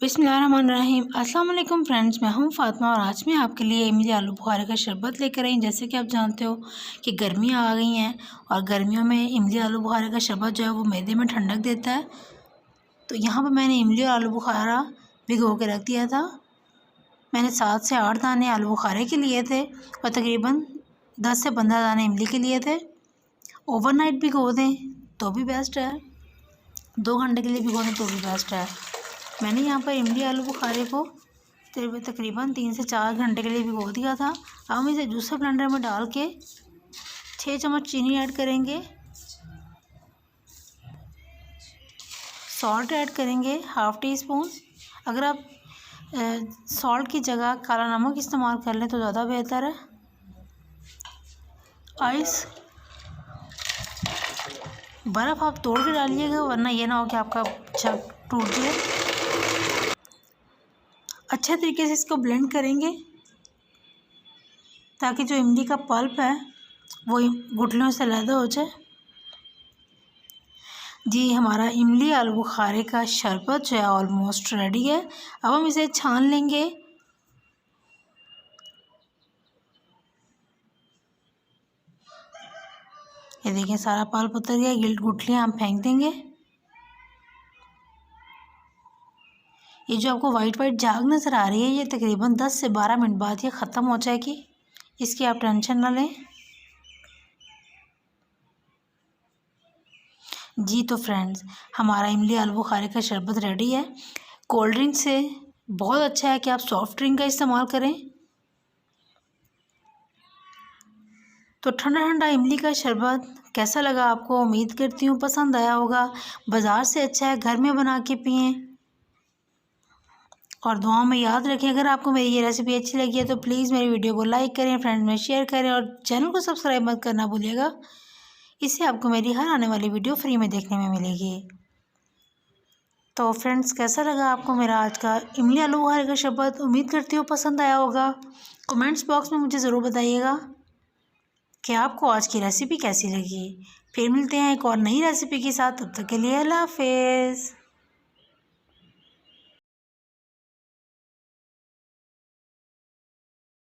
बिस्मिल्लाहिर्रहमानिर्रहीम। अस्सलाम वालेकुम फ्रेंड्स, मैं हूं फ़ातिमा और आज मैं आपके लिए इमली आलू बुखारे का शरबत लेकर आई। जैसे कि आप जानते हो कि गर्मियां आ गई हैं और गर्मियों में इमली आलू बुखारे का शरबत जो है वो मैदे में ठंडक देता है। तो यहाँ पर मैंने इमली और आलू बुखारा भिगो के रख दिया था। मैंने 7 से 8 दाने आलू बुखारे के लिए थे और तकरीबन 10 से 15 दाने इमली के लिए थे। ओवरनाइट भिगो दें तो भी बेस्ट है, 2 घंटे के लिए भिगो दें तो भी बेस्ट है। मैंने यहाँ पर इमली आलू बुखारे को तकरीबन 3 से 4 घंटे के लिए भिगो दिया था। अब हम इसे जूसर ब्लेंडर में डाल के 6 चम्मच चीनी ऐड करेंगे, सॉल्ट ऐड करेंगे हाफ़ टी स्पून। अगर आप सॉल्ट की जगह काला नमक इस्तेमाल कर लें तो ज़्यादा बेहतर है। आइस बर्फ़ आप तोड़ के डालिएगा, वरना ये ना हो कि आपका जग टूट जाए। अच्छे तरीके से इसको ब्लेंड करेंगे ताकि जो इमली का पल्प है वो गुठलियों से अलहदा हो जाए। जी, हमारा इमली आलू बुखारे का शरबत जो है ऑलमोस्ट रेडी है। अब हम इसे छान लेंगे। ये देखिए सारा पल्प उतर गया, गुठलियाँ हम फेंक देंगे। ये जो आपको वाइट झाग नज़र आ रही है ये तकरीबन 10 से 12 मिनट बाद ये ख़त्म हो जाएगी, इसकी आप टेंशन ना लें। जी तो फ्रेंड्स, हमारा इमली आलू बुखारे का शरबत रेडी है। कोल्ड ड्रिंक से बहुत अच्छा है कि आप सॉफ्ट ड्रिंक का इस्तेमाल करें। तो ठंडा ठंडा इमली का शरबत कैसा लगा आपको? उम्मीद करती हूँ पसंद आया होगा। बाज़ार से अच्छा है घर में बना के पिएँ और दुआओं में याद रखें। अगर आपको मेरी ये रेसिपी अच्छी लगी है तो प्लीज़ मेरी वीडियो को लाइक करें, फ्रेंड्स में शेयर करें और चैनल को सब्सक्राइब मत करना भूलिएगा। इससे आपको मेरी हर आने वाली वीडियो फ्री में देखने में मिलेगी। तो फ्रेंड्स, कैसा लगा आपको मेरा आज का इमली आलू बुखारे का शरबत? उम्मीद करती हूँ पसंद आया होगा। कमेंट्स बॉक्स में मुझे ज़रूर बताइएगा कि आपको आज की रेसिपी कैसी लगी। फिर मिलते हैं एक और नई रेसिपी के साथ, तब तक के लिए अल्लाह हाफ़िज़।